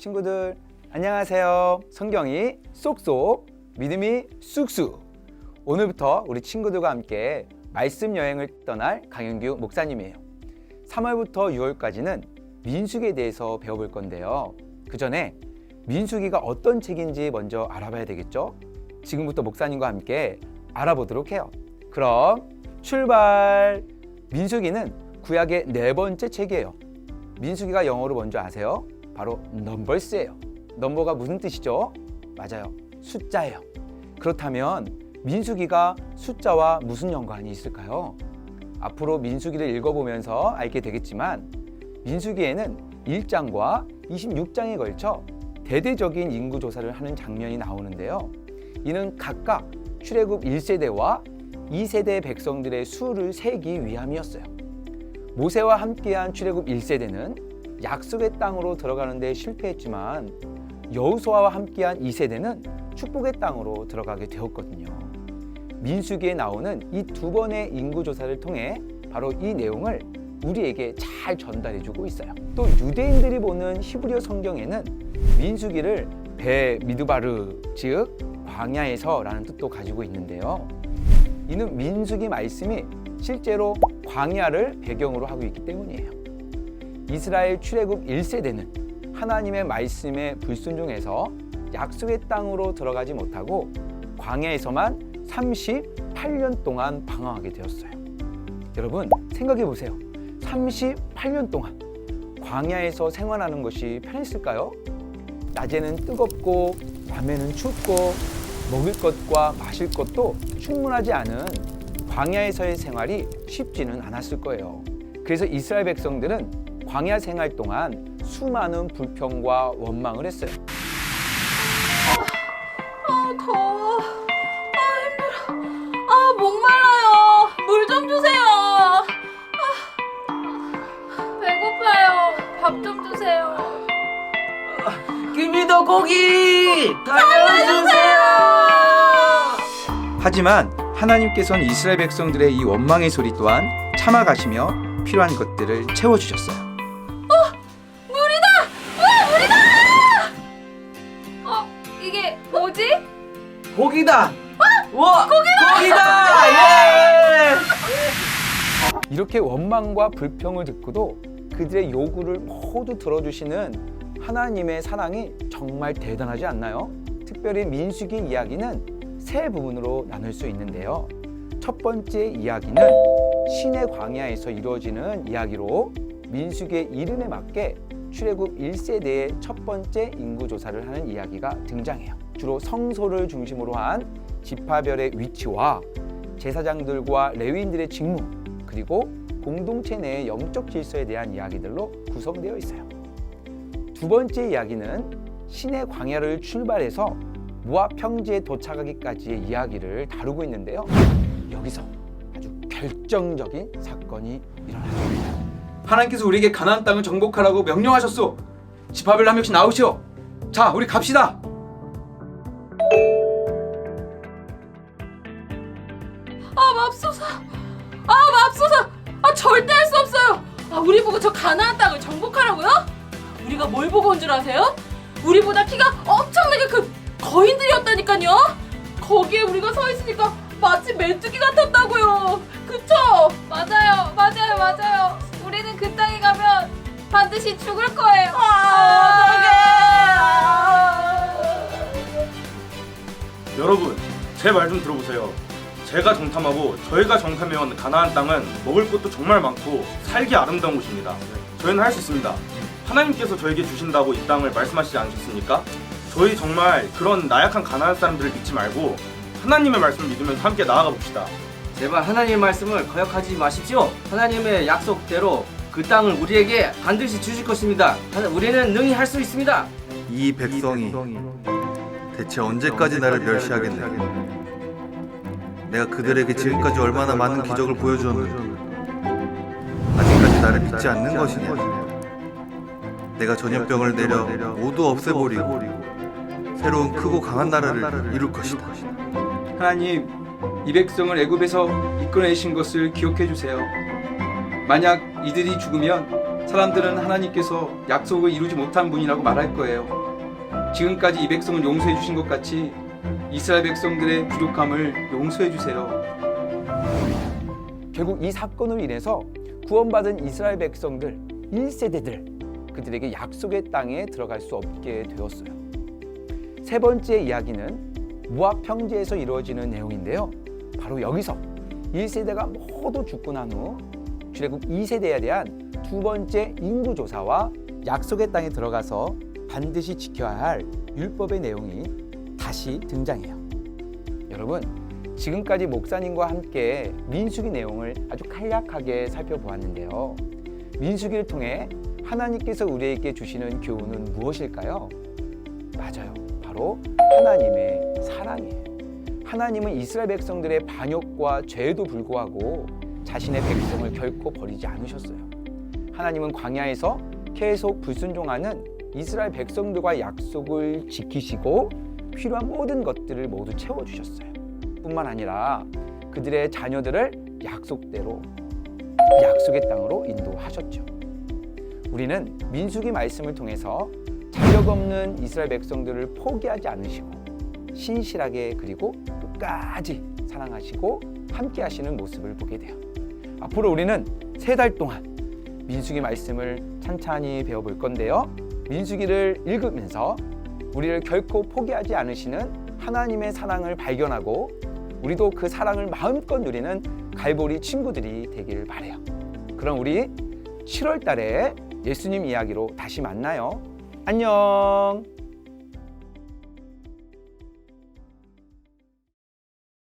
친구들 안녕하세요. 성경이 쏙쏙, 믿음이 쑥쑥. 오늘부터 우리 친구들과 함께 말씀 여행을 떠날 강윤규 목사님이에요. 3월부터 6월까지는 민수기에 대해서 배워볼 건데요. 그 전에 민수기가 어떤 책인지 먼저 알아봐야 되겠죠? 지금부터 목사님과 함께 알아보도록 해요. 그럼 출발! 민수기는 구약의 4번째 책이에요. 민수기가 영어로 뭔지 아세요? 바로 넘버스예요. 넘버가 무슨 뜻이죠? 맞아요. 숫자예요. 그렇다면 민수기가 숫자와 무슨 연관이 있을까요? 앞으로 민수기를 읽어보면서 알게 되겠지만 민수기에는 1장과 26장에 걸쳐 대대적인 인구조사를 하는 장면이 나오는데요. 이는 각각 출애굽 1세대와 2세대 백성들의 수를 세기 위함이었어요. 모세와 함께한 출애굽 1세대는 약속의 땅으로 들어가는 데 실패했지만 여호수아와 함께한 2세대는 축복의 땅으로 들어가게 되었거든요. 민수기에 나오는 이 2번의 인구조사를 통해 바로 이 내용을 우리에게 잘 전달해주고 있어요. 또 유대인들이 보는 히브리어 성경에는 민수기를 베미드바르, 즉 광야에서라는 뜻도 가지고 있는데요. 이는 민수기 말씀이 실제로 광야를 배경으로 하고 있기 때문이에요. 이스라엘 출애굽 1세대는 하나님의 말씀에 불순종해서 약속의 땅으로 들어가지 못하고 광야에서만 38년 동안 방황하게 되었어요. 여러분 생각해 보세요. 38년 동안 광야에서 생활하는 것이 편했을까요? 낮에는 뜨겁고 밤에는 춥고 먹을 것과 마실 것도 충분하지 않은 광야에서의 생활이 쉽지는 않았을 거예요. 그래서 이스라엘 백성들은 광야 생활 동안 수많은 불평과 원망을 했어요. 더워. 힘들어. 목말라요. 물 좀 주세요. 배고파요. 밥 좀 주세요. 김이도 고기 달려주세요. 하지만 하나님께서는 이스라엘 백성들의 이 원망의 소리 또한 참아가시며 필요한 것들을 채워주셨어요. 이게 뭐지? 고기다. 와, 고기다. 예. 이렇게 원망과 불평을 듣고도 그들의 요구를 모두 들어주시는 하나님의 사랑이 정말 대단하지 않나요? 특별히 민수기 이야기는 3 부분으로 나눌 수 있는데요. 첫 번째 이야기는 신의 광야에서 이루어지는 이야기로 민수기의 이름에 맞게 출애굽 1세대의 첫 번째 인구조사를 하는 이야기가 등장해요. 주로 성소를 중심으로 한 지파별의 위치와 제사장들과 레위인들의 직무, 그리고 공동체 내의 영적 질서에 대한 이야기들로 구성되어 있어요. 두 번째 이야기는 신의 광야를 출발해서 모압 평지에 도착하기까지의 이야기를 다루고 있는데요. 여기서 아주 결정적인 사건이 일어납니다. 하나님께서 우리에게 가나안 땅을 정복하라고 명령하셨소. 지파별 한 명씩 나오시오. 자, 우리 갑시다. 맙소사. 절대 할 수 없어요. 우리 보고 저 가나안 땅을 정복하라고요? 우리가 뭘 보고 온 줄 아세요? 우리보다 키가 엄청나게 큰 거인들이었다니까요. 거기에 우리가 서 있으니까 마치 메뚜기 같았다고요. 그쵸? 맞아요. 우리는 그 땅에 가면 반드시 죽을 거예요. 여러분, 제 말 좀 들어보세요. 제가 정탐하고 저희가 정탐해온 가나안 땅은 먹을 것도 정말 많고 살기 아름다운 곳입니다. 저희는 할 수 있습니다. 하나님께서 저에게 주신다고 이 땅을 말씀하시지 않으셨습니까? 저희 정말 그런 나약한 가나안 사람들을 믿지 말고 하나님의 말씀을 믿으면서 함께 나아가 봅시다. 제발 하나님의 말씀을 거역하지 마십시오. 하나님의 약속대로 그 땅을 우리에게 반드시 주실 것입니다. 우리는 능히 할 수 있습니다. 이 백성이 대체 언제까지 나를 멸시하겠네. 내가 그들에게 지금까지 얼마나 많은 기적을 보여주었는데 아직까지 나를 믿지 않는 것이냐. 내가 전염병을 내려 모두 없애버리고 새로운 크고 강한 나라를 이룰 것이다. 하나님, 이 백성을 애굽에서 이끌어내신 것을 기억해 주세요. 만약 이들이 죽으면 사람들은 하나님께서 약속을 이루지 못한 분이라고 말할 거예요. 지금까지 이 백성을 용서해 주신 것 같이 이스라엘 백성들의 부족함을 용서해 주세요. 결국 이 사건으로 인해서 구원받은 이스라엘 백성들 1세대들 그들에게 약속의 땅에 들어갈 수 없게 되었어요. 세 번째 이야기는 모압 평지에서 이루어지는 내용인데요. 바로 여기서 1세대가 모두 죽고 난 후 출애굽 2세대에 대한 두 번째 인구조사와 약속의 땅에 들어가서 반드시 지켜야 할 율법의 내용이 다시 등장해요. 여러분, 지금까지 목사님과 함께 민수기 내용을 아주 간략하게 살펴보았는데요. 민수기를 통해 하나님께서 우리에게 주시는 교훈은 무엇일까요? 맞아요. 바로 하나님의 사랑이에요. 하나님은 이스라엘 백성들의 반역과 죄에도 불구하고 자신의 백성을 결코 버리지 않으셨어요. 하나님은 광야에서 계속 불순종하는 이스라엘 백성들과 약속을 지키시고 필요한 모든 것들을 모두 채워주셨어요. 뿐만 아니라 그들의 자녀들을 약속대로 약속의 땅으로 인도하셨죠. 우리는 민수기 말씀을 통해서 자격 없는 이스라엘 백성들을 포기하지 않으시고 신실하게 그리고 끝까지 사랑하시고 함께 하시는 모습을 보게 돼요. 앞으로 우리는 3달 동안 민수기 말씀을 찬찬히 배워볼 건데요. 민수기를 읽으면서 우리를 결코 포기하지 않으시는 하나님의 사랑을 발견하고 우리도 그 사랑을 마음껏 누리는 갈보리 친구들이 되길 바라요. 그럼 우리 7월 달에 예수님 이야기로 다시 만나요. 안녕.